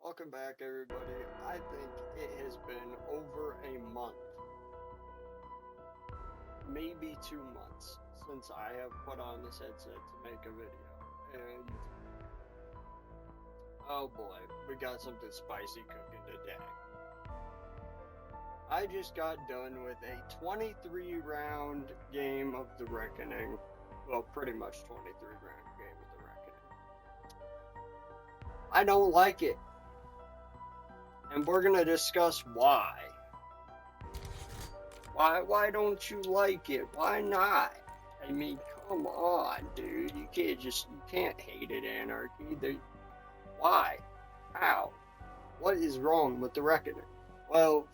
Welcome back, everybody. I think it has been over a month, maybe 2 months, since I have put on this headset to make a video. And oh boy, we got something spicy cooking today. I just got done with a 23 round game of The Reckoning. Well, pretty much 23 round game of The Reckoning. I don't like it. And we're gonna discuss why. Why don't you like it? Why not? I mean, come on, dude. You can't hate it, Anarchy. Why? How? What is wrong with The Reckoning? Well,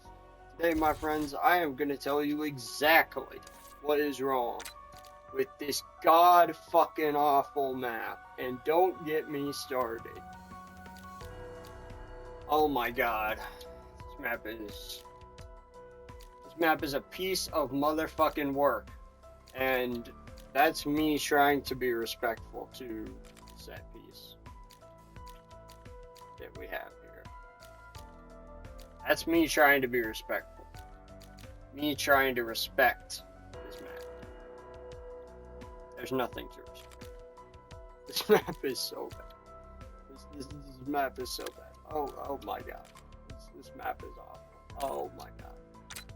today, my friends, I am gonna tell you exactly what is wrong with this god fucking awful map. And don't get me started. Oh my god. This map is a piece of motherfucking work. And that's me trying to be respectful to the set piece that we have here. That's me trying to be respectful. Me trying to respect this map. There's nothing to respect. This map is so bad. This map is so bad. Oh my god. This map is awful. Oh my god.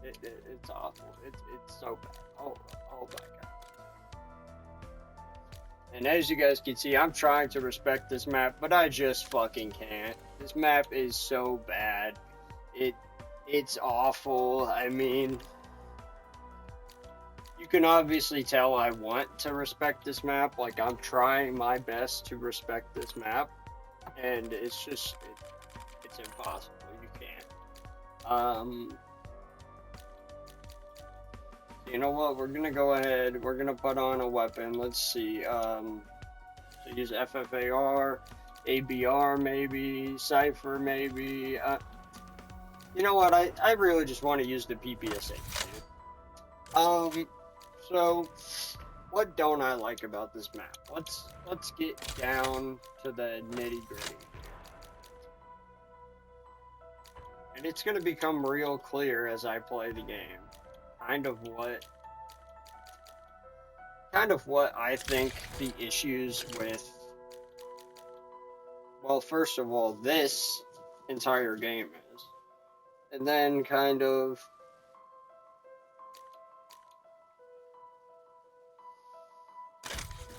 It's awful. It's so bad. Oh my god. And as you guys can see, I'm trying to respect this map, but I just fucking can't. This map is so bad. It's awful. I mean, you can obviously tell I want to respect this map. Like, I'm trying my best to respect this map, and it's just it's impossible. You can't. You know what? We're gonna go ahead. We're gonna put on a weapon. Let's see. So use FFAR, ABR maybe, Cypher maybe. You know what? I really just want to use the PPSA, dude. So what don't I like about this map? Let's get down to the nitty gritty. And it's gonna become real clear as I play the game. Kind of what I think the issues with, well, first of all, this entire game is. And then kind of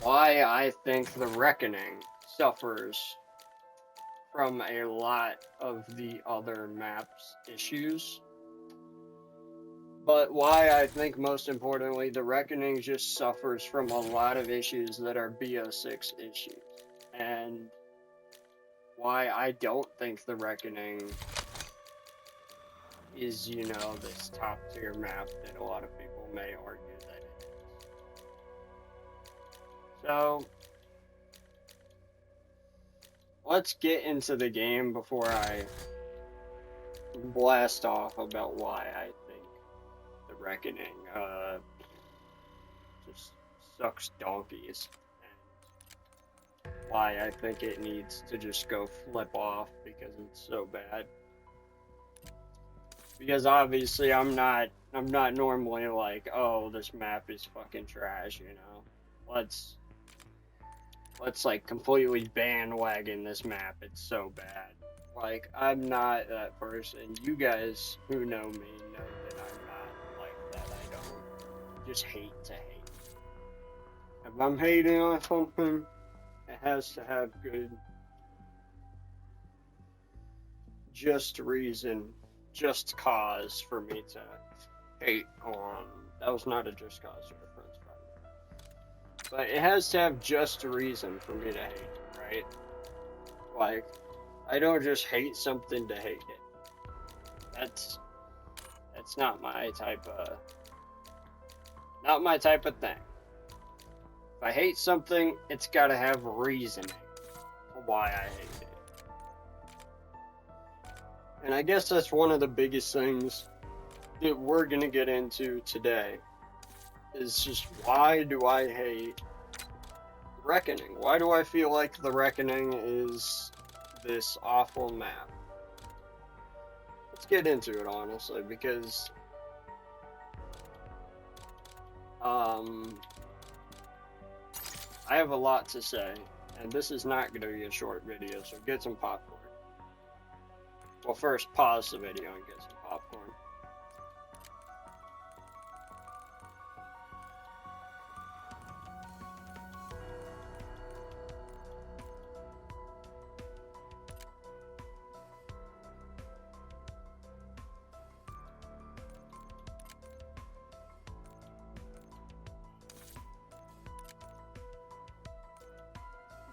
why I think The Reckoning suffers from a lot of the other maps' issues. But why I think most importantly, The Reckoning just suffers from a lot of issues that are BO6 issues. And why I don't think The Reckoning is, this top tier map that a lot of people may argue that it is. So, let's get into the game before I blast off about why I think The Reckoning just sucks donkeys, and why I think it needs to just go flip off because it's so bad. Because obviously I'm not normally like, oh, this map is fucking trash, Let's like completely bandwagon this map. It's so bad. Like, I'm not that person. You guys who know me know that I'm not like that. I don't just hate to hate. If I'm hating on something, it has to have good, just reason, just cause for me to hate on. That was not a just cause reference, by the way. But it has to have just a reason for me to hate, right? Like, I don't just hate something to hate it. That's not my type of thing. If I hate something, it's gotta have reasoning for why I hate it. And I guess that's one of the biggest things that we're gonna get into today. Is just, why do I hate Reckoning? Why do I feel like The Reckoning is this awful map? let's get into it, honestly, because I have a lot to say, and this is not going to be a short video, so get some popcorn. Well, first, pause the video and get some popcorn.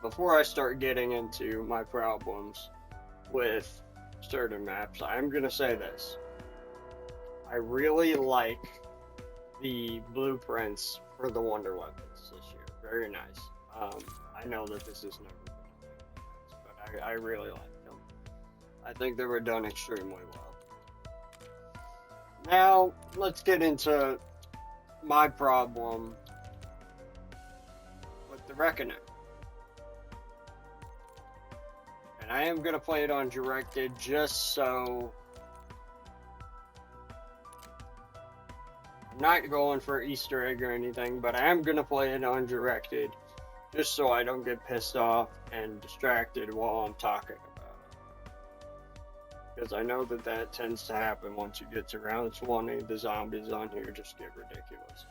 Before I start getting into my problems with certain maps, I'm gonna say this. I really like the blueprints for the Wonder Weapons this year. Very nice. I know that this is never been a thing, but I really like them. I think they were done extremely well. Now, let's get into my problem with the Reckoning. And I am going to play it on directed just so I'm not going for Easter egg or anything, but I am going to play it on directed just so I don't get pissed off and distracted while I'm talking about it. Because I know that that tends to happen once you get to round 20. The zombies on here just get ridiculous.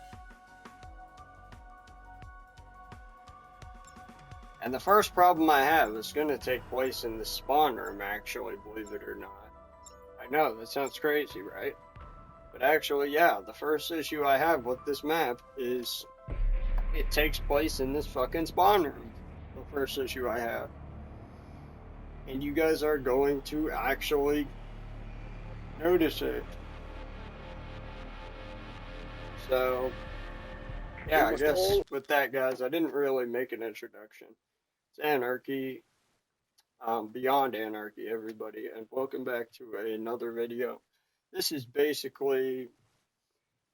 And the first problem I have is going to take place in the spawn room, actually, believe it or not. I know, that sounds crazy, right? But actually, yeah, the first issue I have with this map is it takes place in this fucking spawn room. The first issue I have. And you guys are going to actually notice it. So, yeah, I guess with that, guys, I didn't really make an introduction. Anarchy, Beyond Anarchy, everybody, and welcome back to another video. This is basically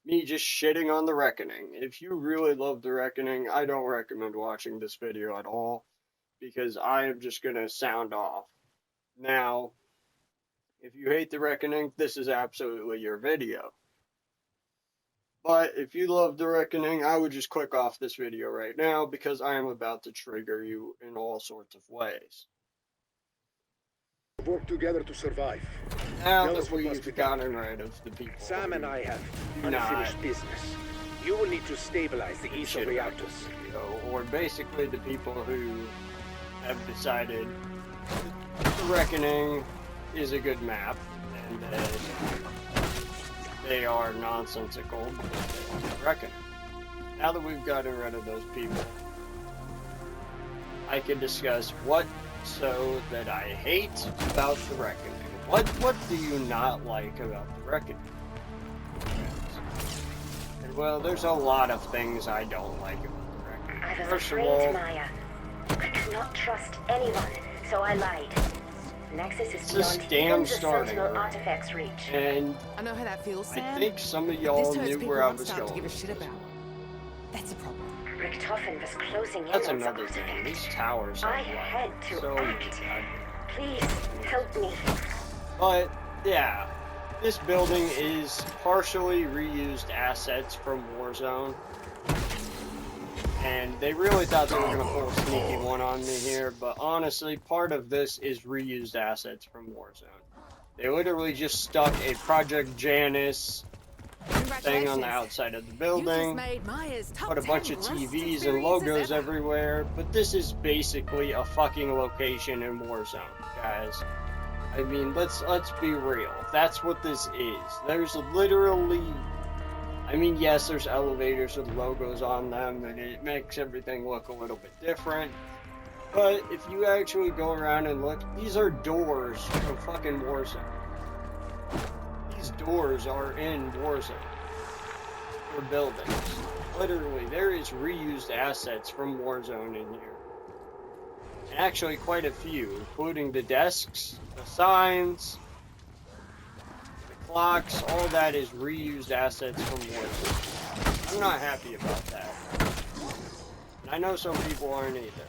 me just shitting on the Reckoning. If you really love the Reckoning, I don't recommend watching this video at all, because I am just gonna sound off. Now, if you hate the Reckoning, this is absolutely your video. But if you love the Reckoning, I would just click off this video right now because I am about to trigger you in all sorts of ways. Work together to survive. Now that we've gotten rid of the people, Sam and I have unfinished business. You will need to stabilize the east of Rialtos. Or basically the people who have decided the Reckoning is a good map and that they are nonsensical because they want to reckon. Now that we've gotten rid of those people, I can discuss what so that I hate about the Reckoning. What do you not like about the Reckoning? And well, there's a lot of things I don't like about the Reckoning. I was First of afraid, all, Maya. I could not trust anyone, so I lied. Nexus is beyond even the Sentinel artifact's reach. And I know how that feels, Sam. I think some of y'all knew where I was to going. give a shit about. That's a problem. Richtofen was closing in That's on the another thing. artifact. These towers I have had to so act. many. Please help me. But yeah, this building is partially reused assets from Warzone. And they really thought they were going to pull a sneaky one on me here, but honestly, part of this is reused assets from Warzone. They literally just stuck a Project Janus thing on the outside of the building, put a bunch of TVs and logos everywhere, but this is basically a fucking location in Warzone, guys. I mean, let's be real. That's what this is. There's literally... I mean, yes, there's elevators with logos on them, and it makes everything look a little bit different. But if you actually go around and look, these are doors from fucking Warzone. These doors are in Warzone for buildings. Literally, there is reused assets from Warzone in here. And actually, quite a few, including the desks, the signs, clocks, all that is reused assets from Warzone. I'm not happy about that. And I know some people aren't either.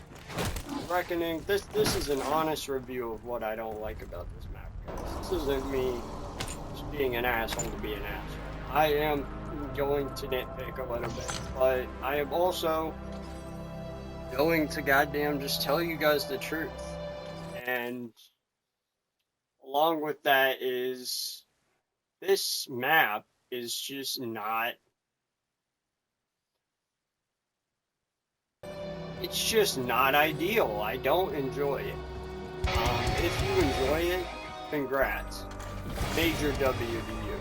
Reckoning, this is an honest review of what I don't like about this map, guys. This isn't me being an asshole to be an asshole. I am going to nitpick a little bit, but I am also going to goddamn just tell you guys the truth. And along with that is this map is just not. It's just not ideal. I don't enjoy it. If you enjoy it, congrats. Major W to you.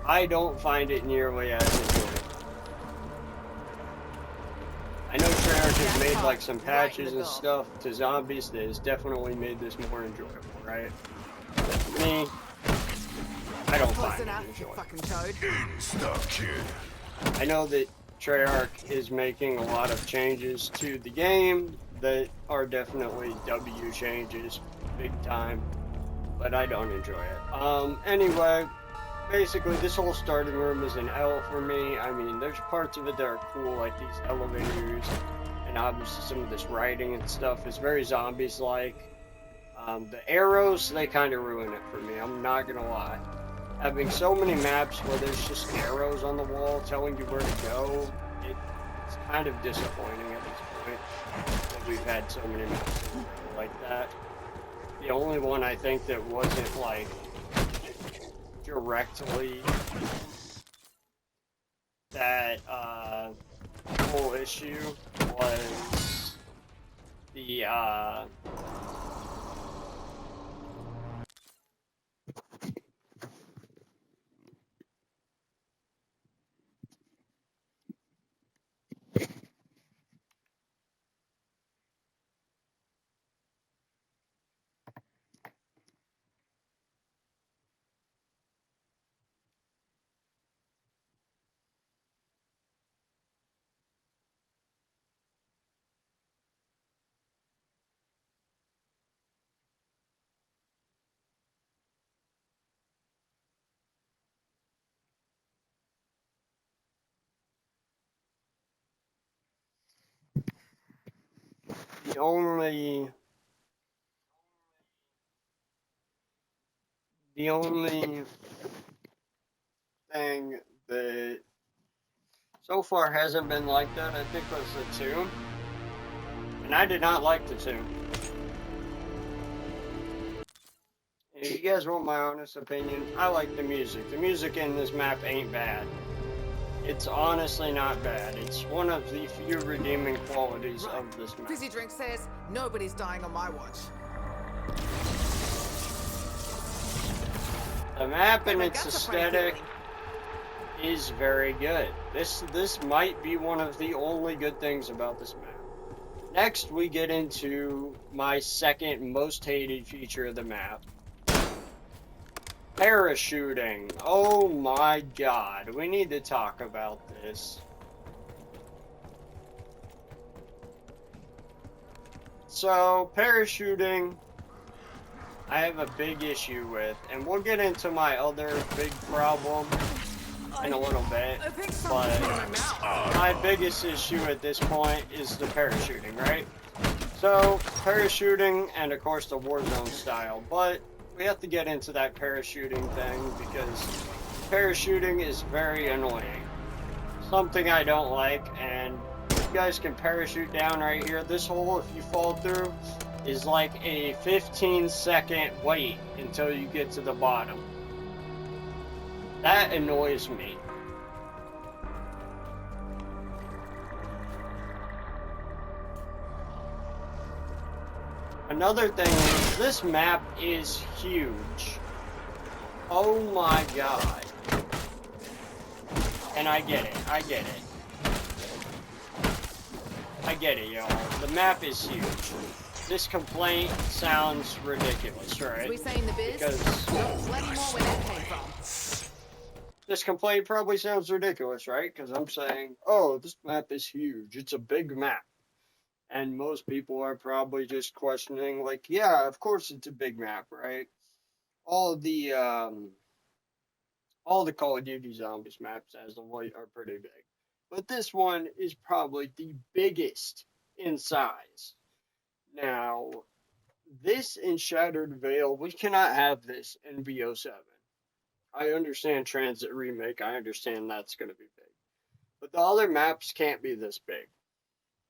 I don't find it nearly as enjoyable. I know Treyarch has made like some patches and stuff to zombies that has definitely made this more enjoyable, right? Me, I don't find it enjoyable. I know that Treyarch is making a lot of changes to the game that are definitely W changes, big time, but I don't enjoy it. Anyway, basically this whole starting room is an L for me. I mean, there's parts of it that are cool, like these elevators, and obviously some of this writing and stuff is very zombies-like. The arrows, they kind of ruin it for me, I'm not gonna lie. Having so many maps where there's just arrows on the wall telling you where to go, it's kind of disappointing at this point that we've had so many maps like that. The only one I think that wasn't like directly that whole issue was the only thing that so far hasn't been like that, I think, was the tomb. And I did not like the tomb. If you guys want my honest opinion, I like the music. The music in this map ain't bad. It's honestly not bad. It's one of the few redeeming qualities of this map. Fizzy Drink says nobody's dying on my watch. The map and its aesthetic is very good. This might be one of the only good things about this map. Next, we get into my second most hated feature of the map. Parachuting. Oh my god, we need to talk about this. So, parachuting, I have a big issue with, and we'll get into my other big problem in a little bit, but my biggest issue at this point is the parachuting, right? So, parachuting, and of course the Warzone style, but we have to get into that parachuting thing because parachuting is very annoying. Something I don't like, and you guys can parachute down right here. This hole, if you fall through, is like a 15-second wait until you get to the bottom. That annoys me. Another thing is, this map is huge. Oh my god. And I get it, I get it. I get it, y'all. The map is huge. This complaint sounds ridiculous, right? We saying the biz? Because plenty more where that came from. this complaint probably sounds ridiculous, right? Because I'm saying, oh, this map is huge. It's a big map. And most people are probably just questioning, like, yeah, of course it's a big map, right? All the Call of Duty Zombies maps as of late are pretty big. But this one is probably the biggest in size. Now, this in Shattered Veil, we cannot have this in BO7. I understand Transit Remake, I understand that's going to be big. But the other maps can't be this big.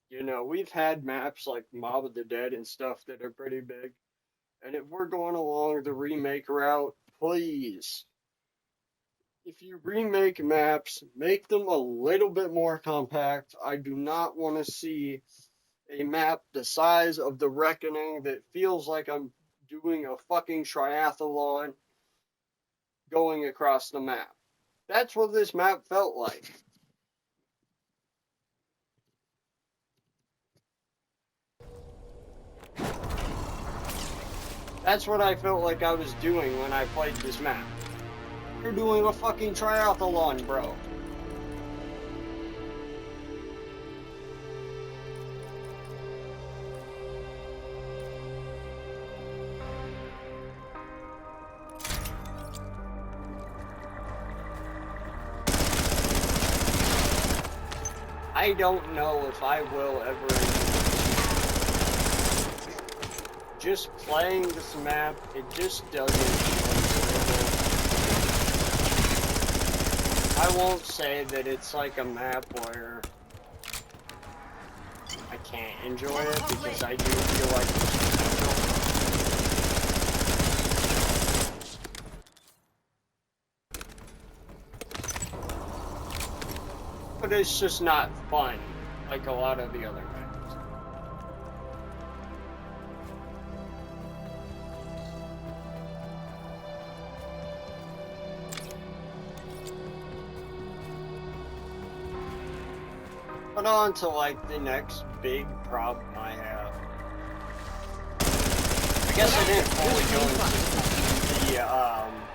You know, we've had maps like Mob of the Dead and stuff that are pretty big. And if we're going along the remake route, please, if you remake maps, make them a little bit more compact. I do not want to see a map the size of the Reckoning that feels like I'm doing a fucking triathlon going across the map. That's what this map felt like. That's what I felt like I was doing when I played this map. You're doing a fucking triathlon, bro. I don't know if I will ever. Just playing this map, it just doesn't. I won't say that it's like a map where I can't enjoy it, because I do feel like it's potential. But it's just not fun like a lot of the other maps. But on to like the next big problem I have. I guess I didn't fully go into the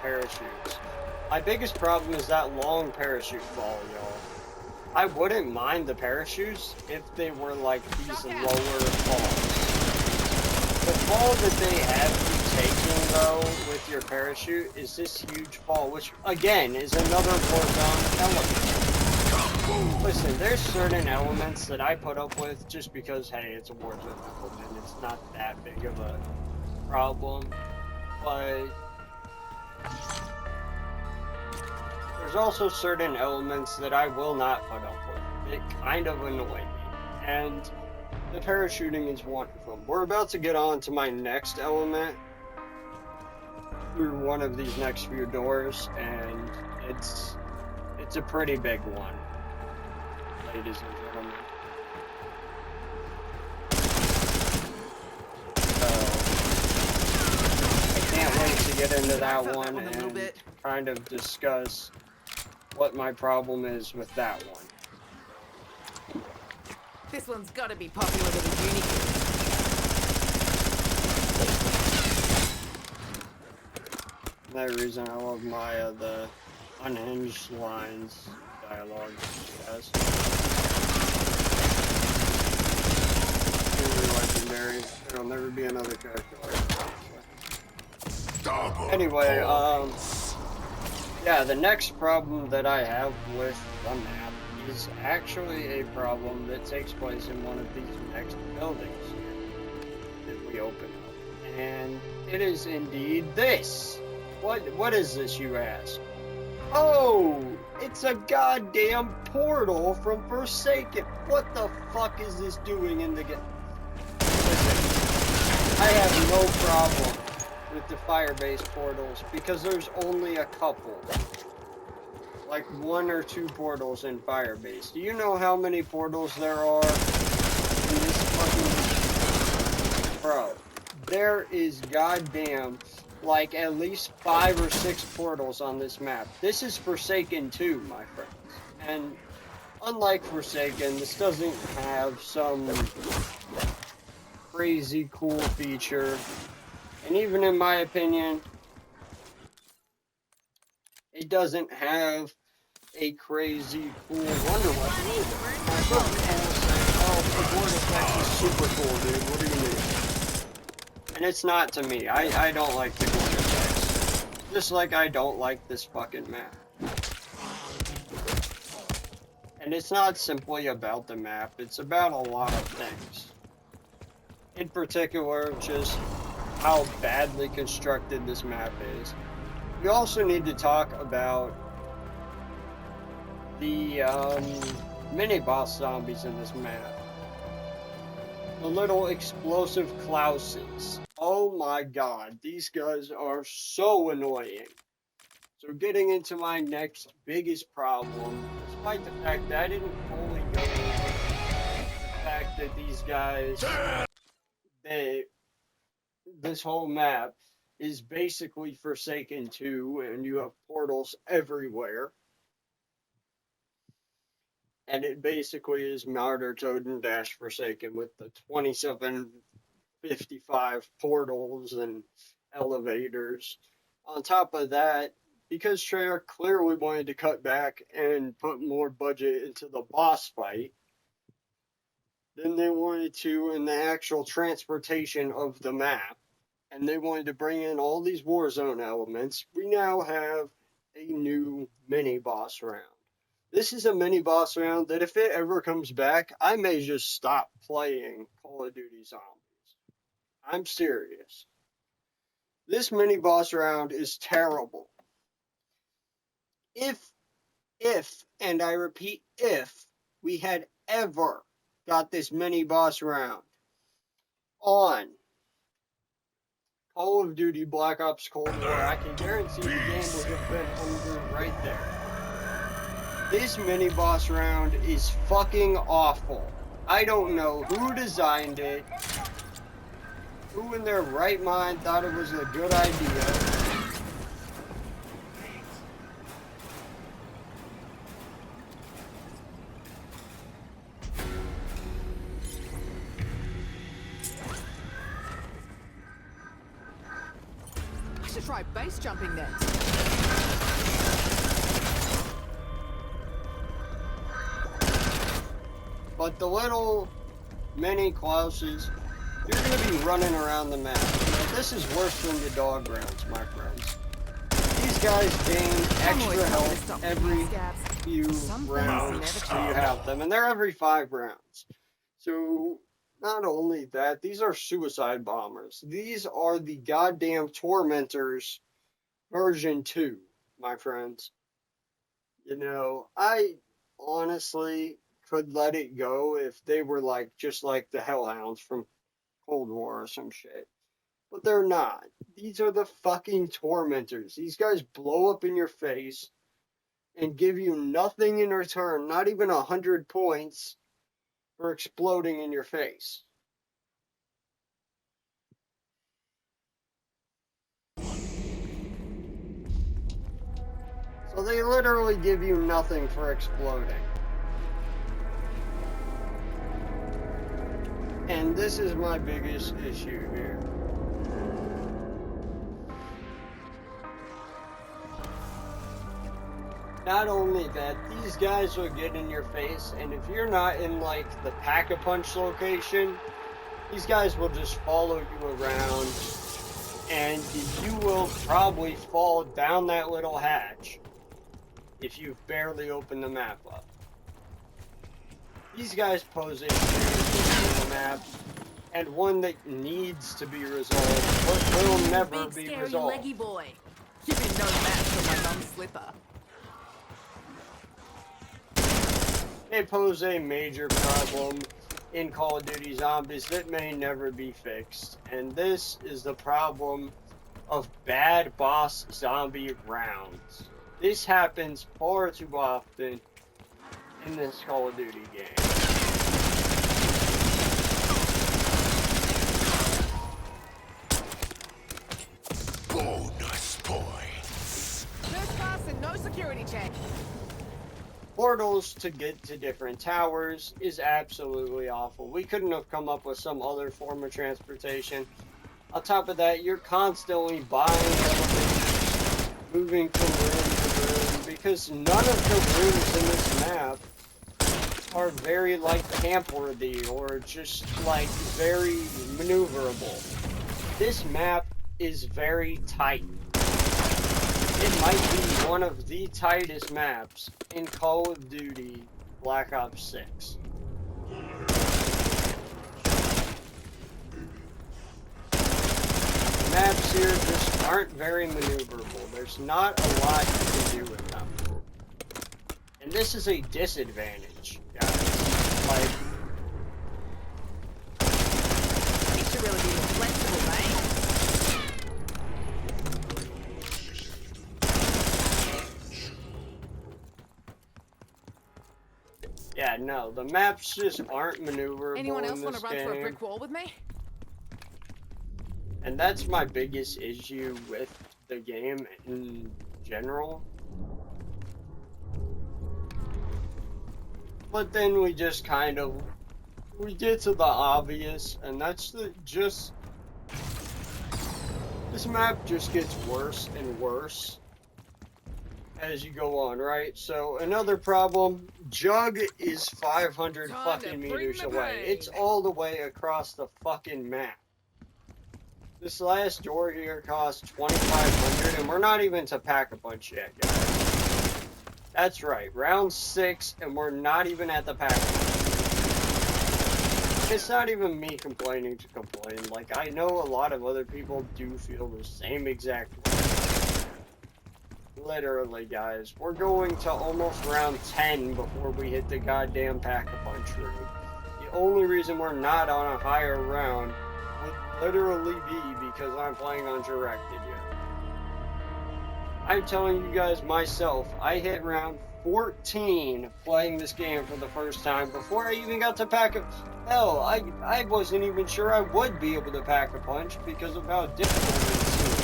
parachutes. My biggest problem is that long parachute fall, y'all. I wouldn't mind the parachutes if they were like these lower falls. The fall that they have you taking though with your parachute is this huge fall, which again is another Warzone element. Listen, there's certain elements that I put up with just because, hey, it's a Warzone element. It's not that big of a problem. But there's also certain elements that I will not put up with. It kind of annoy me. And the parachuting is one of them. We're about to get on to my next element through one of these next few doors, and it's a pretty big one. Ladies and gentlemen. So, I can't wait to get into that one and kind of discuss what my problem is with that one. This one's gotta be popular with the uni kids. Another reason I love Maya, the unhinged lines dialogue she has. Really legendary. There'll never be another character like that. Anyway, yeah, the next problem that I have with the map is actually a problem that takes place in one of these next buildings that we open up. And it is indeed this. What is this, you ask? Oh, it's a goddamn portal from Forsaken. What the fuck is this doing in the game? Listen, I have no problem with the fire-based portals because there's only a couple. Like 1 or 2 portals in fire-based. Do you know how many portals there are in this fucking... Bro, there is goddamn like at least 5 or 6 portals on this map. This is Forsaken 2, my friends. And unlike Forsaken, this doesn't have some crazy cool feature. And even in my opinion, it doesn't have a crazy cool wonder weapon either. Oh, the board effect is super cool, dude. What do you mean? And it's not to me. I don't like the board effects. Just like I don't like this fucking map. And it's not simply about the map. It's about a lot of things. In particular, just how badly constructed this map is. We also need to talk about the mini-boss zombies in this map. The little explosive Klauses. Oh my god, these guys are so annoying. So getting into my next biggest problem, despite the fact that I didn't fully go over the fact that these guys, this whole map is basically Forsaken 2, and you have portals everywhere. And it basically is Martyr, Toad, and Dash Forsaken with the 2755 portals and elevators. On top of that, because Treyarch clearly wanted to cut back and put more budget into the boss fight, then they wanted to in the actual transportation of the map, and they wanted to bring in all these Warzone elements. We now have a new mini-boss round. This is a mini-boss round that if it ever comes back, I may just stop playing Call of Duty Zombies. I'm serious. This mini-boss round is terrible. If, and I repeat, if we had ever got this mini-boss round on Call of Duty Black Ops Cold War, I can guarantee the game would have been over right there. This mini-boss round is fucking awful. I don't know who designed it, who in their right mind thought it was a good idea. I should try base jumping next. But the little mini Klauses, you're going to be running around the map. This is worse than the dog rounds, my friends. These guys gain extra health every few rounds so you have them, and they're every 5 rounds. So, not only that, these are suicide bombers. These are the goddamn Tormentors version 2, my friends. You know, I honestly could let it go if they were like just like the Hellhounds from Cold War or some shit. But they're not. These are the fucking Tormentors. These guys blow up in your face and give you nothing in return, not even 100 points for exploding in your face. So they literally give you nothing for exploding. And this is my biggest issue here. Not only that, these guys will get in your face, and if you're not in like the Pack-a-Punch location, these guys will just follow you around, and you will probably fall down that little hatch if you've barely opened the map up. These guys pose a serious issue in the map, and one that needs to be resolved, but will never be resolved. Leggy boy. You've been no match for my mum's slipper. They pose a major problem in Call of Duty Zombies that may never be fixed, and this is the problem of bad boss zombie rounds. This happens far too often in this Call of Duty game. Bonus points. First class and no security check. Portals to get to different towers is absolutely awful. We couldn't have come up with some other form of transportation. On top of that, you're constantly buying elevators, moving from room to room, because none of the rooms in this map are very, like, camp-worthy or just, like, very maneuverable. This map is very tight. It might be one of the tightest maps in Call of Duty Black Ops 6. maps here just aren't very maneuverable. There's not a lot you can do with them. And this is a disadvantage, guys. Like, You should really be more flexible, mate. yeah, no, the maps just aren't maneuverable Anyone else in want this to run game. through a brick wall with me? And that's my biggest issue with the game in general. But then we just kind of, we get to the obvious, and that's this map just gets worse and worse as you go on, right? So another problem, Jug is 500 Time fucking to meters bring the away. pain. It's all the way across the fucking map. This last door here costs 2,500, and we're not even to Pack-a-Punch yet, guys. That's right, round 6, and we're not even at the Pack-a-Punch. It's not even me complaining to complain. Like, I know a lot of other people do feel the same exact way. Literally, guys. We're going to almost round 10 before we hit the goddamn Pack-a-Punch room. The only reason we're not on a higher round would literally be because I'm playing on Directed yet. I'm telling you guys myself, I hit round 14 playing this game for the first time before I even got to Hell, I wasn't even sure I would be able to Pack-a-Punch because of how difficult it seemed.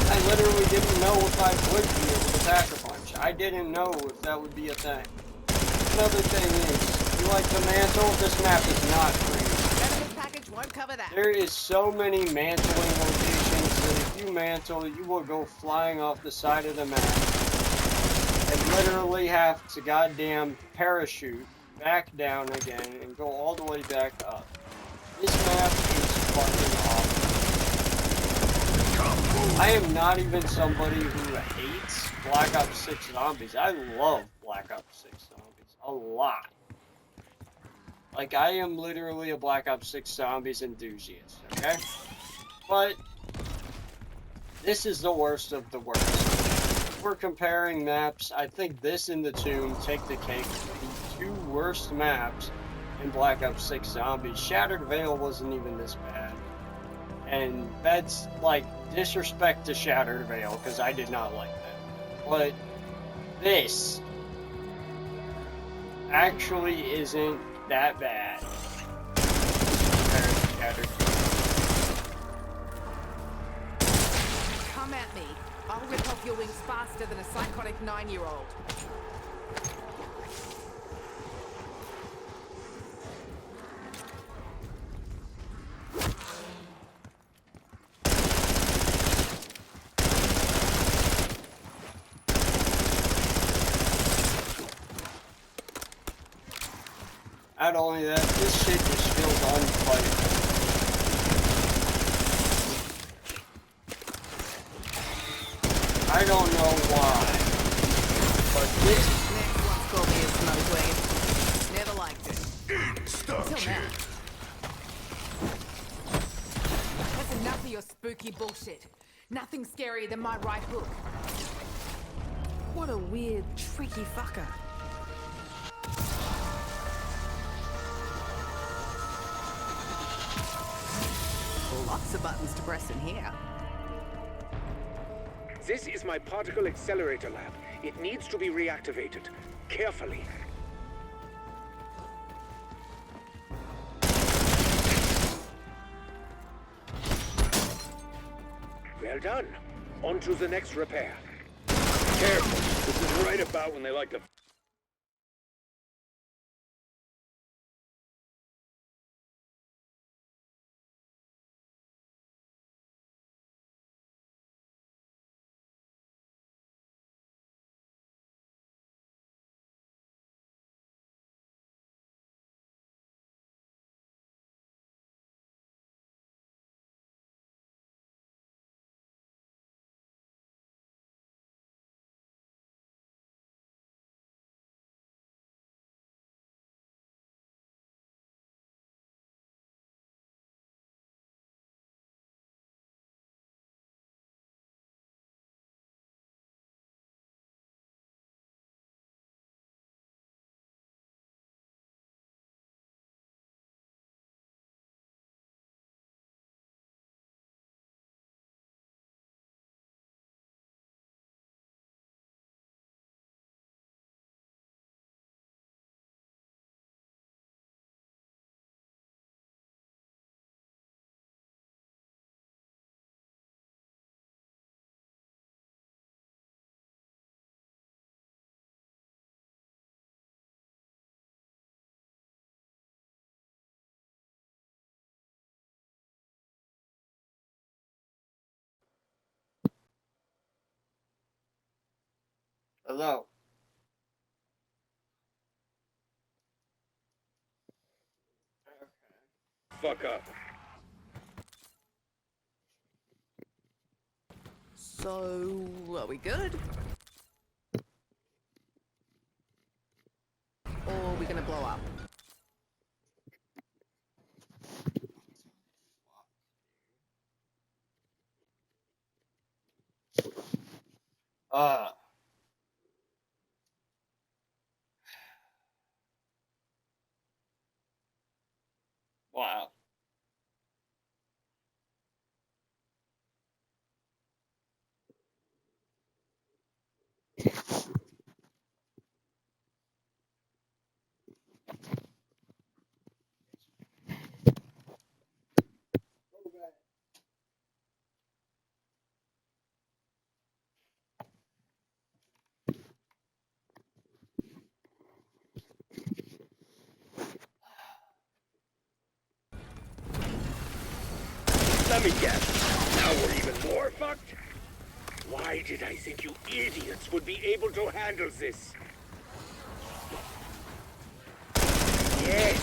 I literally didn't know if I would be able to Pack-a-Punch. I didn't know if that would be a thing. Another thing is, you like the mantle? This map is not free. Benefits package won't cover that. There is so many mantling locations that if you mantle, you will go flying off the side of the map and literally have to goddamn parachute back down again and go all the way back up. This map is fucking awful. I am not even somebody who hates Black Ops 6 Zombies. I love Black Ops 6 Zombies a lot. Like, I am literally a Black Ops 6 Zombies enthusiast, okay? But this is the worst of the worst. If we're comparing maps, I think this and the Tomb take the cake for the two worst maps in Black Ops 6 Zombies. Shattered Veil wasn't even this bad. And that's, like, disrespect to Shattered Veil, because I did not like that. But this actually isn't that bad compared to Shattered Veil. Come at me. I'll rip off your wings faster than a psychotic 9-year-old. Not only that, this shit just feels unplayable. I don't know why, but this... Next one's called me a smoke weed. Never liked it. Until now. That's enough of your spooky bullshit. Nothing scarier than my right hook. What a weird, tricky fucker. Lots of buttons to press in here. This is my particle accelerator lab. It needs to be reactivated. Carefully. Well done. On to the next repair. Careful. This is right about when they like to Hello. Fuck up. So, are we good? Or are we gonna blow up? Wow. Let me guess. Now we're even more fucked? Why did I think you idiots would be able to handle this? Yes,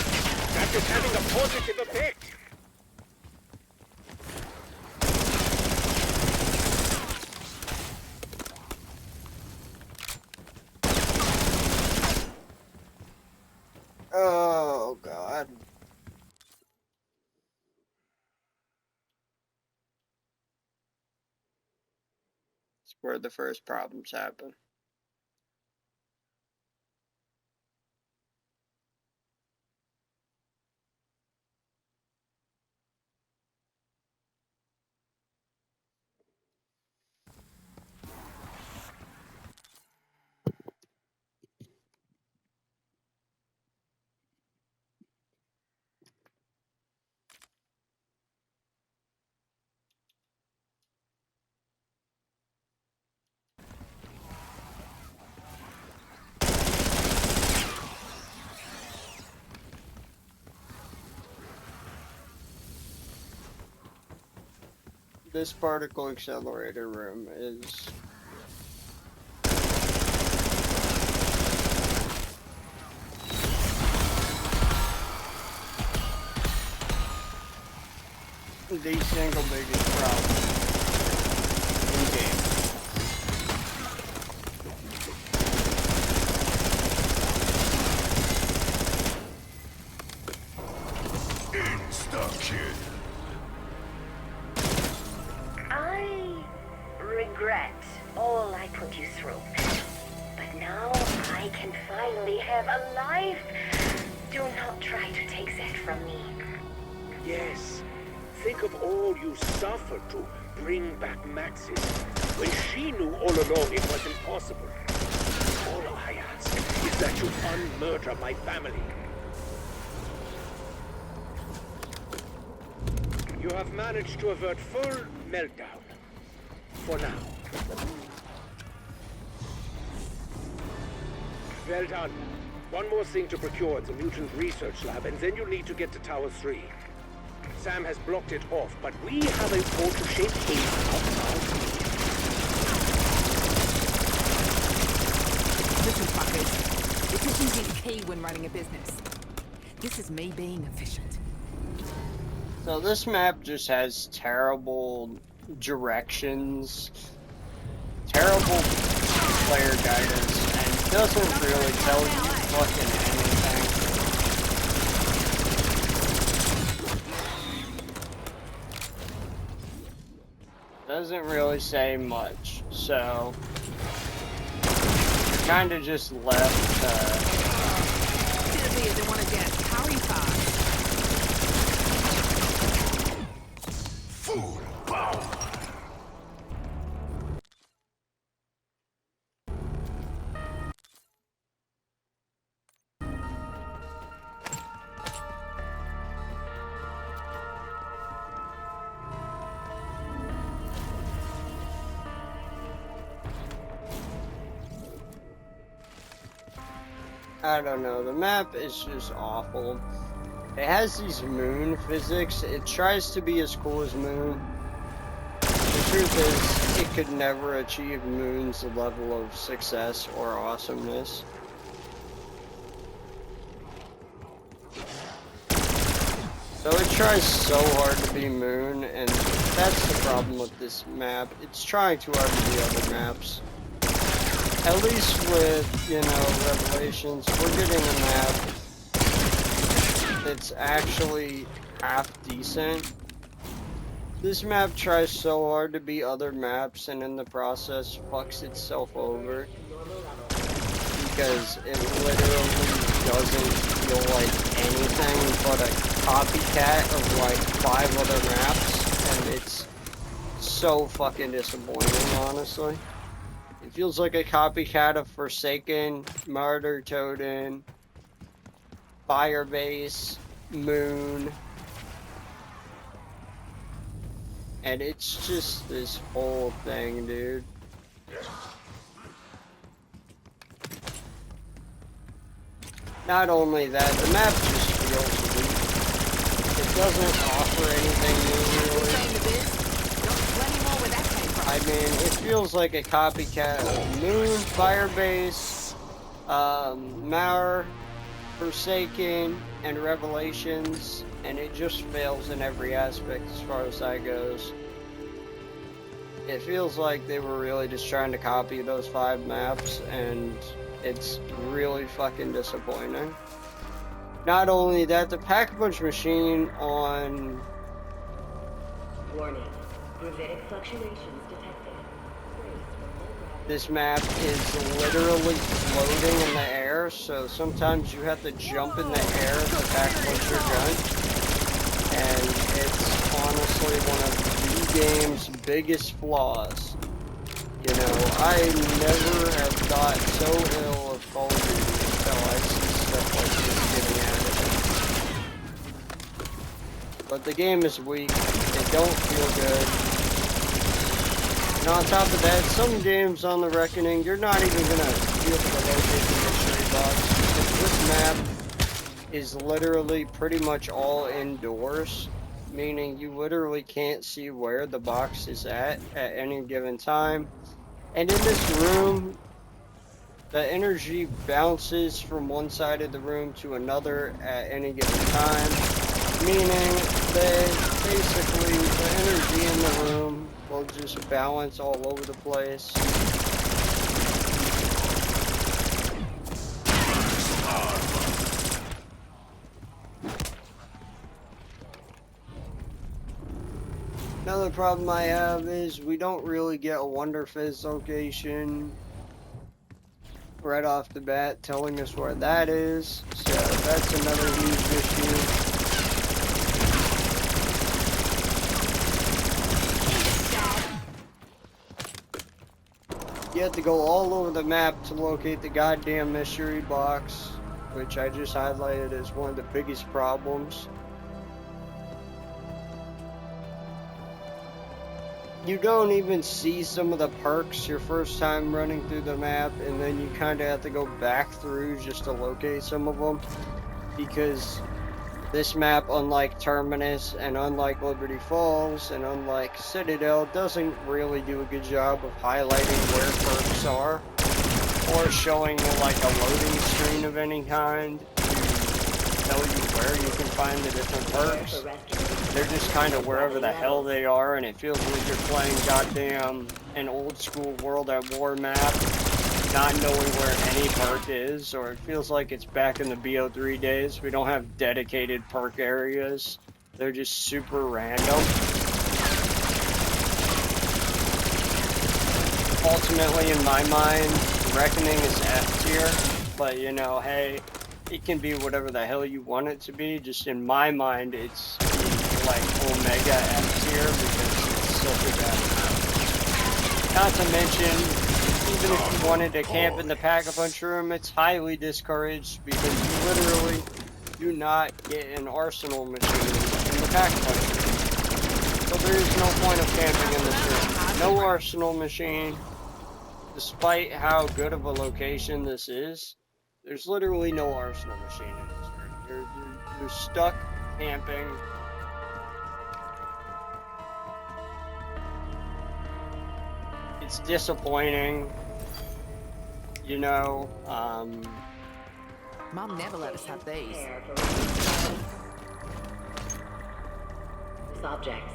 that is having a positive effect. Oh, God. It's where the first problems happen. This particle accelerator room is... the single biggest problem in game. Insta-kill. I regret all I put you through. But now I can finally have a life. Do not try to take that from me. Yes. Think of all you suffered to bring back Maxis, when she knew all along it was impossible. All I ask is that you unmurder my family. You have managed to avert full meltdown. For now. Well done. One more thing to procure at the mutant research lab, and then you'll need to get to Tower 3. Sam has blocked it off, but we have a portal-shaped cave up our street. Listen, fuckers. Efficiency is key when running a business. This is me being efficient. So this map just has terrible directions, terrible player guidance, and doesn't really tell you fucking anything. Doesn't really say much, so you're kind of just left Seriously, I don't want to dance. Hurry fast. Full power. I don't know, the map is just awful. It has these moon physics. It tries to be as cool as Moon. The truth is, it could never achieve Moon's level of success or awesomeness. So it tries so hard to be Moon, and that's the problem with this map. It's trying too hard to be other maps. At least with, you know, Revelations, we're getting a map that's actually half decent. This map tries so hard to be other maps, and in the process fucks itself over. Because it literally doesn't feel like anything but a copycat of like 5 other maps, and it's so fucking disappointing, honestly. It feels like a copycat of Forsaken, Martyr Totem, Firebase, Moon, and it's just this whole thing, dude. Not only that, the map just feels weak. It doesn't offer anything new, really. I mean, it feels like a copycat of Moon, Firebase, Mauer, Forsaken, and Revelations, and it just fails in every aspect as far as that goes. It feels like they were really just trying to copy those 5 maps, and it's really fucking disappointing. Not only that, the Pack-a-Punch machine on... Warning. Gravitic fluctuations detected. This map is literally floating in the air, so sometimes you have to jump in the air to Pack-a-Punch your gun. And it's honestly one of the game's biggest flaws. You know, I never have thought so ill of Call of Duty until I see stuff like this getting added. But the game is weak, it don't feel good. And on top of that, some games on the Reckoning, you're not even gonna be able to locate the mystery box, because this map is literally pretty much all indoors. Meaning you literally can't see where the box is at any given time. And in this room, the energy bounces from one side of the room to another at any given time. Meaning that basically the energy in the room will just balance all over the place. Another problem I have is we don't really get a Wonder Fizz location right off the bat telling us where that is, so that's another huge issue. You have to go all over the map to locate the goddamn mystery box, which I just highlighted as one of the biggest problems. You don't even see some of the perks your first time running through the map, and then you kind of have to go back through just to locate some of them, because this map, unlike Terminus and unlike Liberty Falls and unlike Citadel, doesn't really do a good job of highlighting where perks are or showing you like a loading screen of any kind to tell you where you can find the different perks. They're just kind of wherever the hell they are, and it feels like you're playing goddamn an old school World at War map, not knowing where any perk is, or it feels like it's back in the BO3 days. We don't have dedicated perk areas. They're just super random. Ultimately, in my mind, Reckoning is F tier, but you know, hey, it can be whatever the hell you want it to be. Just in my mind, it's like Omega F tier because it's such a bad map. Not to mention, even if you wanted to camp in the Pack-a-Punch room, it's highly discouraged because you literally do not get an arsenal machine in the Pack-a-Punch room. So there is no point of camping in this room. No arsenal machine. Despite how good of a location this is, there's literally no arsenal machine in this room. You're stuck camping. it's disappointing. You know, Mum never let us have these. Subjects.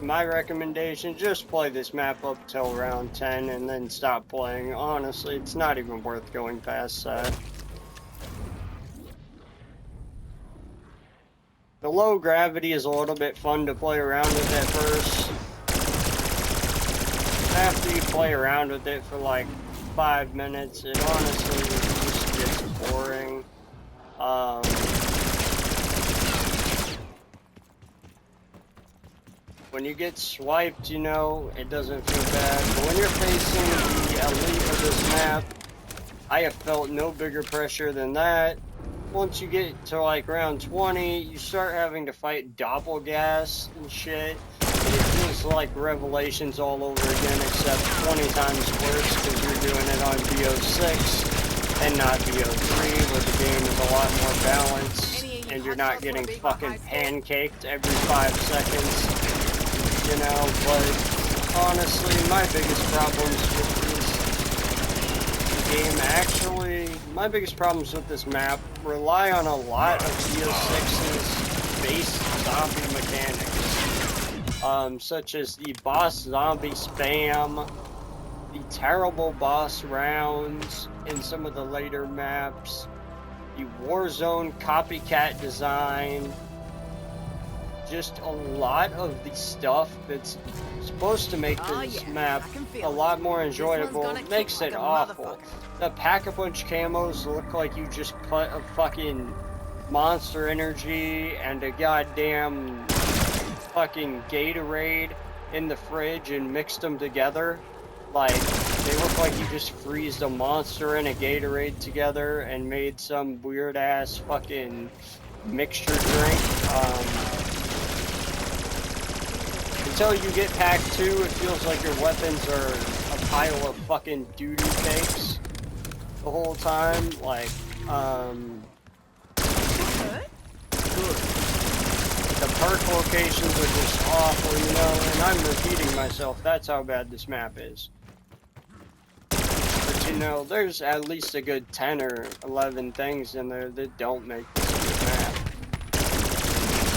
my recommendation, just play this map up till round 10 and then stop playing. Honestly, it's not even worth going past that. The low gravity is a little bit fun to play around with at first. After you play around with it for like 5 minutes, it honestly just gets boring. When you get swiped, you know, it doesn't feel bad. But when you're facing the elite of this map, I have felt no bigger pressure than that. Once you get to like round 20, you start having to fight Doppelgas and shit. And it feels like Revelations all over again, except 20 times worse because you're doing it on BO6 and not BO3, where the game is a lot more balanced and you're not getting fucking pancaked every 5 seconds. You know, but honestly, my biggest problems with this game, actually, my biggest problems with this map rely on a lot of BO6's base zombie mechanics, such as the boss zombie spam, the terrible boss rounds in some of the later maps, the Warzone copycat design, just a lot of the stuff that's supposed to make this map a lot more enjoyable makes it awful. The Pack-a-Punch camos look like you just put a fucking Monster Energy and a goddamn fucking Gatorade in the fridge and mixed them together. Like, they look like you just freezed a Monster and a Gatorade together and made some weird ass fucking mixture drink. Until you get Pack 2, it feels like your weapons are a pile of fucking doo-doo cakes the whole time. Like, the perk locations are just awful, you know, and I'm repeating myself, that's how bad this map is. But you know, there's at least a good 10 or 11 things in there that don't make this a good map.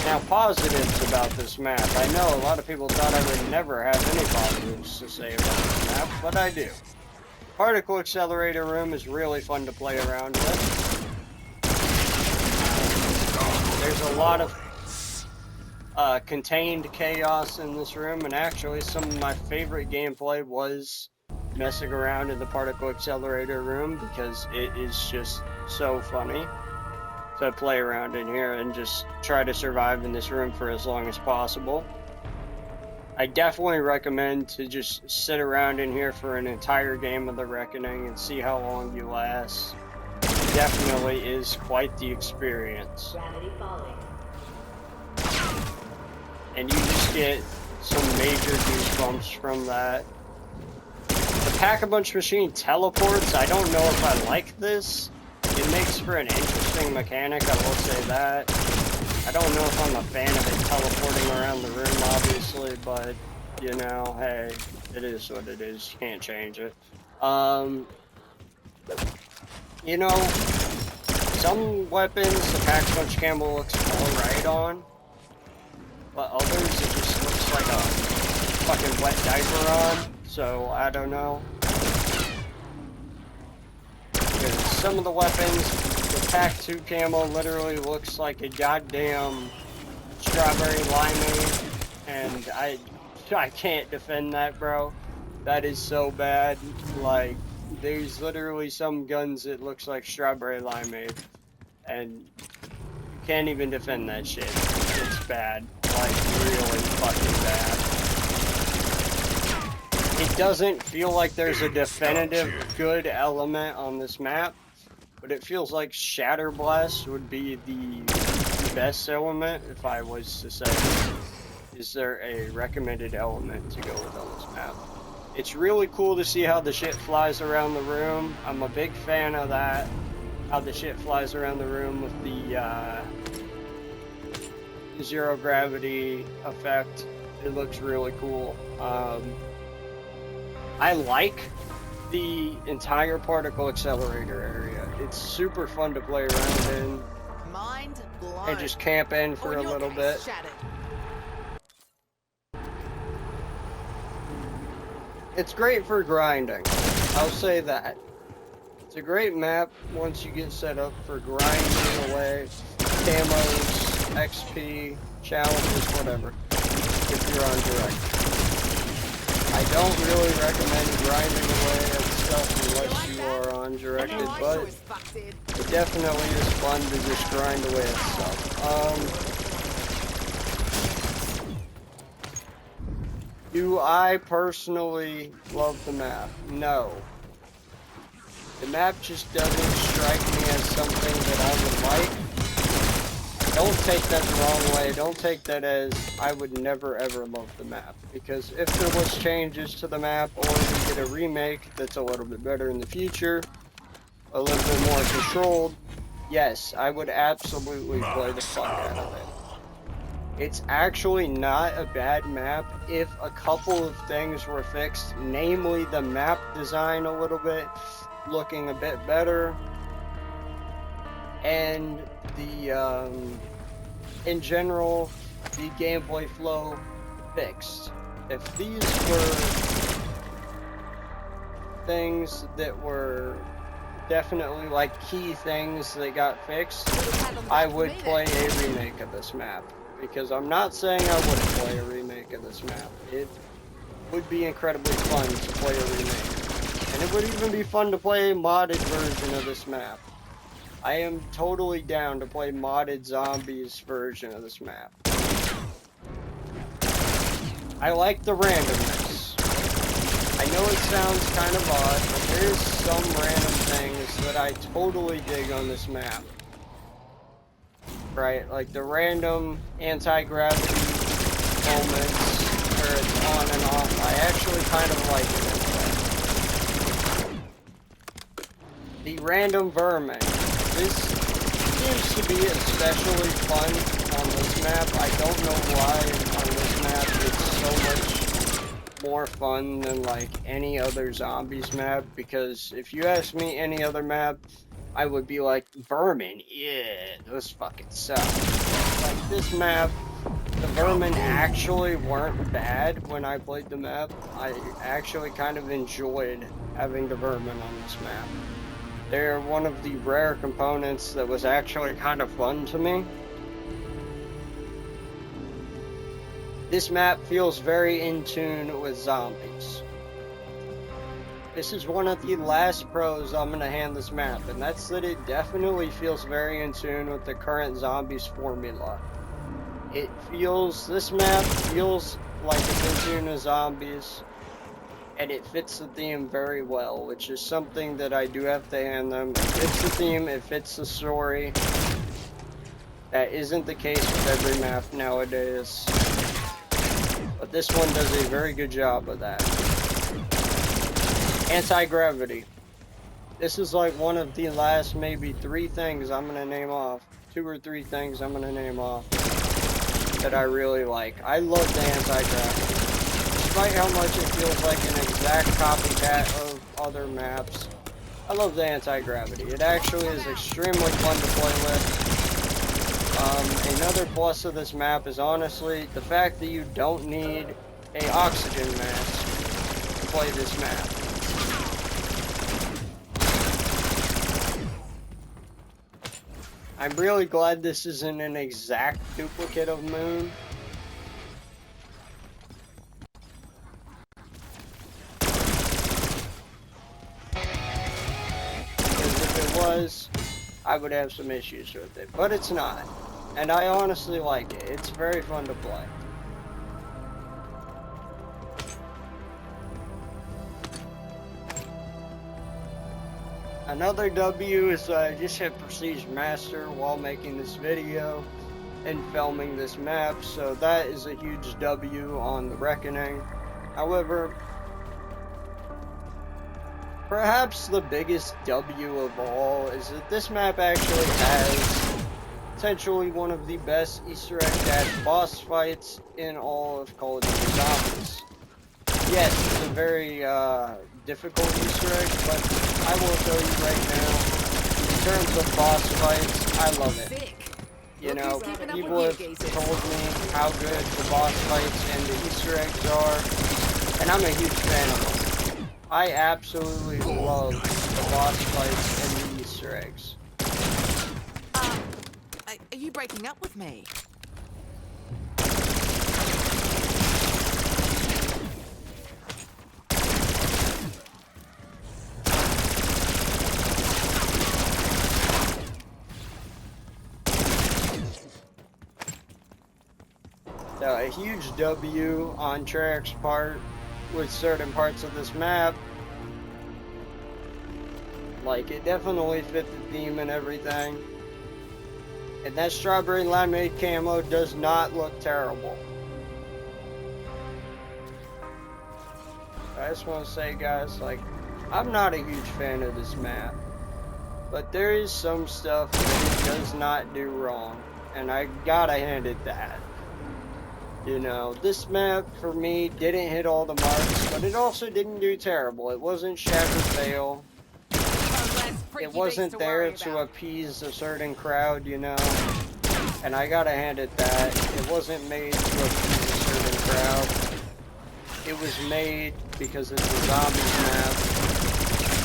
Now, positives about this map. I know a lot of people thought I would never have any positives to say about this map, but I do. Particle Accelerator Room is really fun to play around with. There's a lot of contained chaos in this room, and actually some of my favorite gameplay was messing around in the Particle Accelerator Room because it is just so funny to play around in here and just try to survive in this room for as long as possible. I definitely recommend to just sit around in here for an entire game of The Reckoning and see how long you last. It definitely is quite the experience. And you just get some major goosebumps from that. The Pack-a-Punch machine teleports. I don't know if I like this. It makes for an interesting mechanic, I will say that. I don't know if I'm a fan of it teleporting around the room, obviously, but, you know, hey, it is what it is. You can't change it. You know, some weapons the Pack-a-Punch camo looks alright on, but others it just looks like a fucking wet diaper on, so I don't know. Some of the weapons, the Pack 2 camo literally looks like a goddamn strawberry limeade, and I can't defend that, bro. That is so bad. Like, there's literally some guns that looks like strawberry limeade, and you can't even defend that shit. It's bad. Like, really fucking bad. It doesn't feel like there's a definitive good element on this map. But it feels like Shatter Blast would be the best element if I was to say, is there a recommended element to go with on this map? It's really cool to see how the shit flies around the room. I'm a big fan of that. how the shit flies around the room with the zero gravity effect. It looks really cool. I like the entire particle accelerator area. It's super fun to play around in Mind blown. and just camp in for a On your little case, bit. Shattered. It's great for grinding. I'll say that. It's a great map once you get set up for grinding away camos, XP, challenges, whatever, if you're on direct. I don't really recommend grinding away at stuff unless you are on directed, but it definitely is fun to just grind away at stuff. Do I personally love the map? No. The map just doesn't strike me as something that I would like. Don't take that the wrong way. Don't take that as I would never ever love the map. Because if there was changes to the map, or we get a remake that's a little bit better in the future, a little bit more controlled, yes, I would absolutely play the fuck out of it. It's actually not a bad map if a couple of things were fixed, namely the map design a little bit, looking a bit better, and the, in general, the gameplay flow fixed. If these were things that were definitely like key things that got fixed, I would play a remake of this map. Because I'm not saying I wouldn't play a remake of this map. It would be incredibly fun to play a remake. And it would even be fun to play a modded version of this map. I am totally down to play modded zombies version of this map. I like the randomness. I know it sounds kind of odd, but there's some random things that I totally dig on this map. Right, like the random anti-gravity moments where it's on and off. I actually kind of like it that way. The random vermin. This seems to be especially fun on this map. I don't know why on this map it's so much more fun than like any other zombies map, because if you ask me any other map, I would be like, vermin, yeah, those fucking suck. Like this map, the vermin actually weren't bad when I played the map. I actually kind of enjoyed having the vermin on this map. They're one of the rare components that was actually kind of fun to me. This map feels very in tune with zombies. This is one of the last pros I'm going to hand this map, and that's that it definitely feels very in tune with the current zombies formula. This map feels like it's in tune with zombies, and it fits the theme very well, which is something that I do have to hand them. It fits the theme, it fits the story. That isn't the case with every map nowadays, but this one does a very good job of that. Anti-gravity. This is like one of the last maybe 3 things I'm going to name off. 2 or 3 things I'm going to name off that I really like. I love the anti-gravity. Despite how much it feels like an exact copycat of other maps, I love the anti-gravity. It actually is extremely fun to play with. Another plus of this map is honestly the fact that you don't need an oxygen mask to play this map. I'm really glad this isn't an exact duplicate of Moon. Because if it was, I would have some issues with it. But it's not. And I honestly like it. It's very fun to play. Another W is I just hit Prestige Master while making this video and filming this map, so that is a huge W on the Reckoning. However, perhaps the biggest W of all is that this map actually has potentially one of the best Easter egg boss fights in all of Call of Duty Zombies. Yes, it's a very difficult Easter egg, but I will tell you right now, in terms of boss fights, I love it. Sick. You know, Keeping up people with have you, geezers. told me how good the boss fights and the Easter eggs are, and I'm a huge fan of them. I absolutely love the boss fights and the Easter eggs. Are you breaking up with me? So a huge W on Treyarch's part with certain parts of this map. Like, it definitely fit the theme and everything. And that strawberry limeade camo does not look terrible. I just want to say, guys, like, I'm not a huge fan of this map. But there is some stuff that it does not do wrong. And I gotta hand it that. You know, this map, for me, didn't hit all the marks, but it also didn't do terrible. It wasn't Shattered Veil. It wasn't there to appease a certain crowd, you know. And I gotta hand it that. It wasn't made to appease a certain crowd. It was made because it's a zombies map.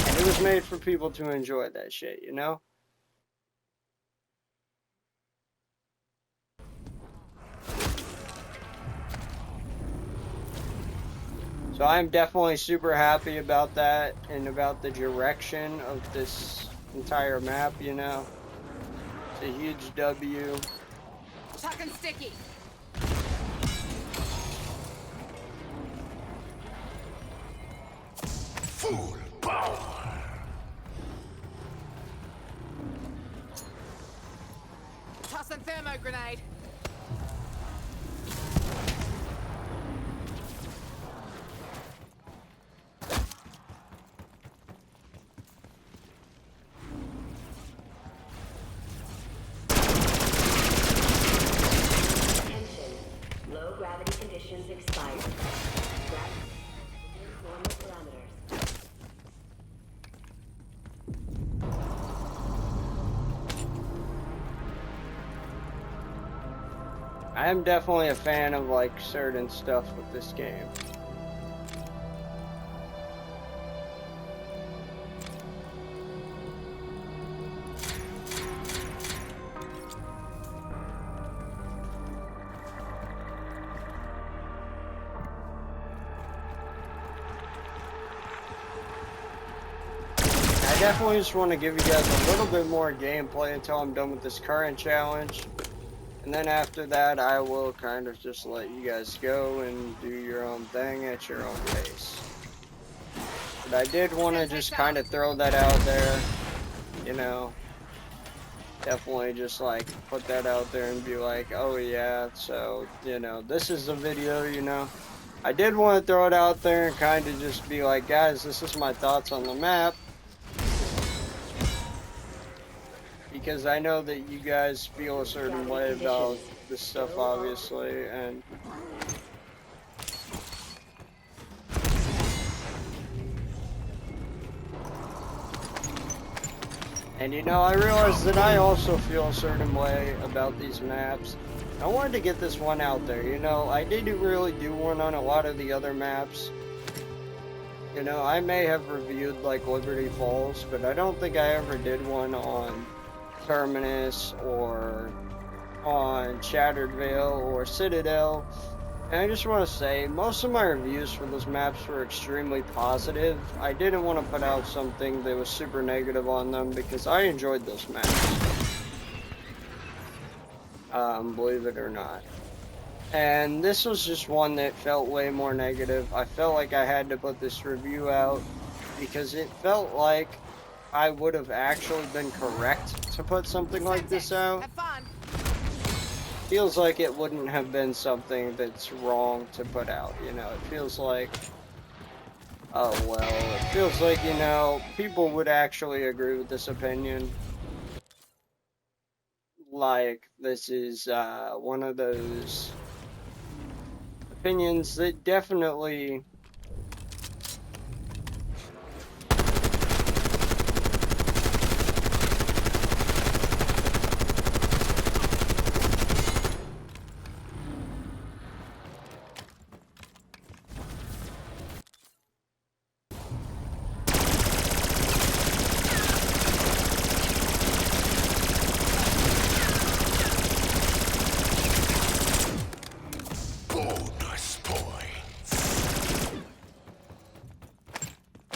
And it was made for people to enjoy that shit, you know? So I'm definitely super happy about that and about the direction of this entire map, you know. It's a huge W. Chuck and sticky. Full power. Toss a thermo grenade. Low gravity conditions expired. Gravity within normal parameters. I am definitely a fan of like certain stuff with this game. I definitely just want to give you guys a little bit more gameplay until I'm done with this current challenge. And then after that, I will kind of just let you guys go and do your own thing at your own pace. But I did want to just kind of throw that out there, you know. Definitely just like put that out there and be like, oh yeah, so, you know, this is the video, you know. I did want to throw it out there and kind of just be like, guys, this is my thoughts on the map. Because I know that you guys feel a certain way about this stuff, obviously, and you know, I realize that I also feel a certain way about these maps. I wanted to get this one out there, you know. I didn't really do one on a lot of the other maps. You know, I may have reviewed like Liberty Falls, but I don't think I ever did one on Terminus or on Shattered Veil or Citadel. And I just want to say, most of my reviews for those maps were extremely positive. I didn't want to put out something that was super negative on them because I enjoyed those maps. Believe it or not. And this was just one that felt way more negative. I felt like I had to put this review out because it felt like I would have actually been correct to put something like this out. Have fun. Feels like it wouldn't have been something that's wrong to put out, you know. It feels like Oh well, it feels like, you know, people would actually agree with this opinion. Like, this is one of those opinions that definitely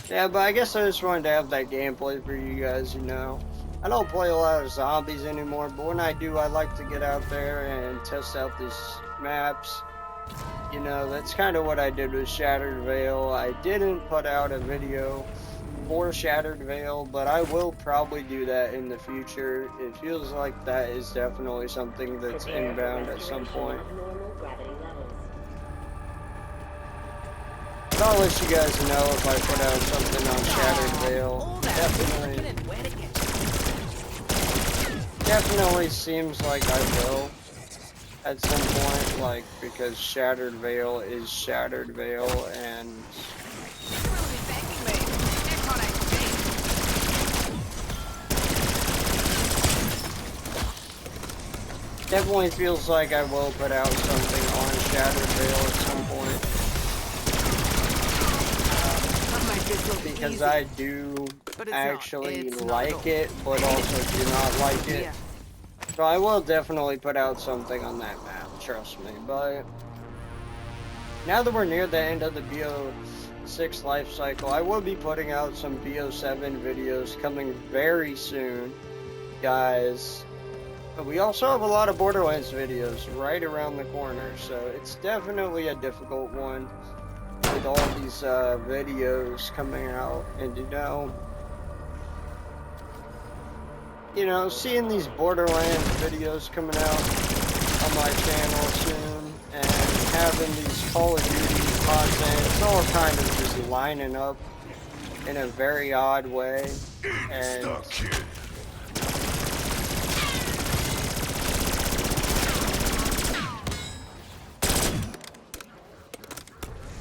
yeah, but I guess I just wanted to have that gameplay for you guys, you know. I don't play a lot of zombies anymore, but when I do, I like to get out there and test out these maps. You know, that's kind of what I did with Shattered Veil. I didn't put out a video for Shattered Veil, but I will probably do that in the future. It feels like that is definitely something that's inbound at some point. But I'll let you guys know if I put out something on Shattered Veil. Definitely seems like I will at some point, like, because Shattered Veil is Shattered Veil, and definitely feels like I will put out something on Shattered Veil at some point. Because I do actually like it, but also do not like it. So I will definitely put out something on that map, trust me. But now that we're near the end of the BO6 life cycle, I will be putting out some BO7 videos coming very soon, guys. But we also have a lot of Borderlands videos right around the corner, so it's definitely a difficult one with all these videos coming out. And you know, seeing these Borderlands videos coming out on my channel soon, and having these Call of Duty content, it's all kind of just lining up in a very odd way. And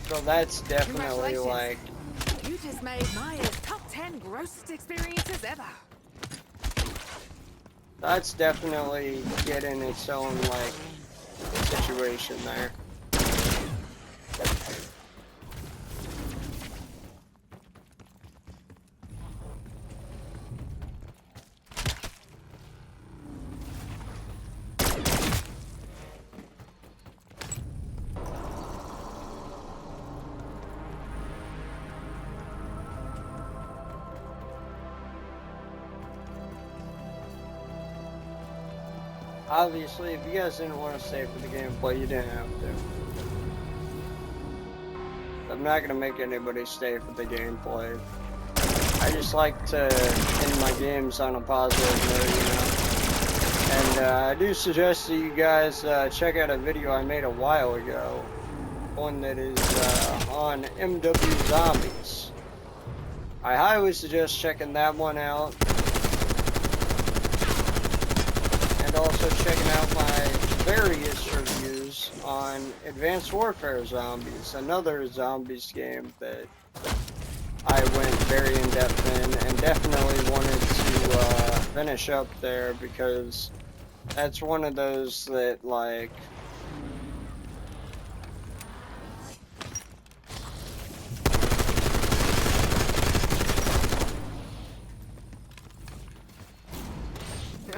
so that's definitely like, you just made my top 10 grossest experiences ever. That's definitely getting its own like situation there. Obviously, if you guys didn't want to stay for the gameplay, you didn't have to. I'm not gonna make anybody stay for the gameplay. I just like to end my games on a positive note, you know. And I do suggest that you guys check out a video I made a while ago. One that is on MW Zombies. I highly suggest checking that one out. And also checking out my various reviews on Advanced Warfare Zombies, another zombies game that I went very in-depth in, and definitely wanted to finish up there, because that's one of those that, like,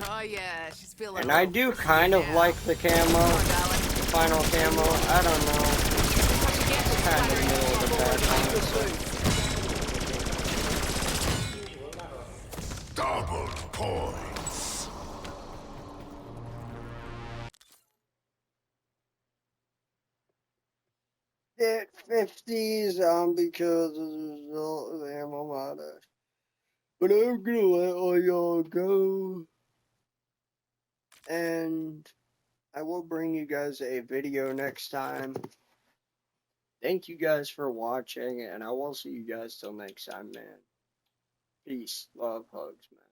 Oh yeah, she's feeling. and I do kind of like the camo, the final camo. I don't know, it's kind of middle of the pack, honestly. Double points. Get 50 zombie kills as a result of ammo modding. But I'm gonna let all y'all go. And I will bring you guys a video next time Thank you guys for watching, and I will see you guys till next time, man. Peace, love, hugs, man.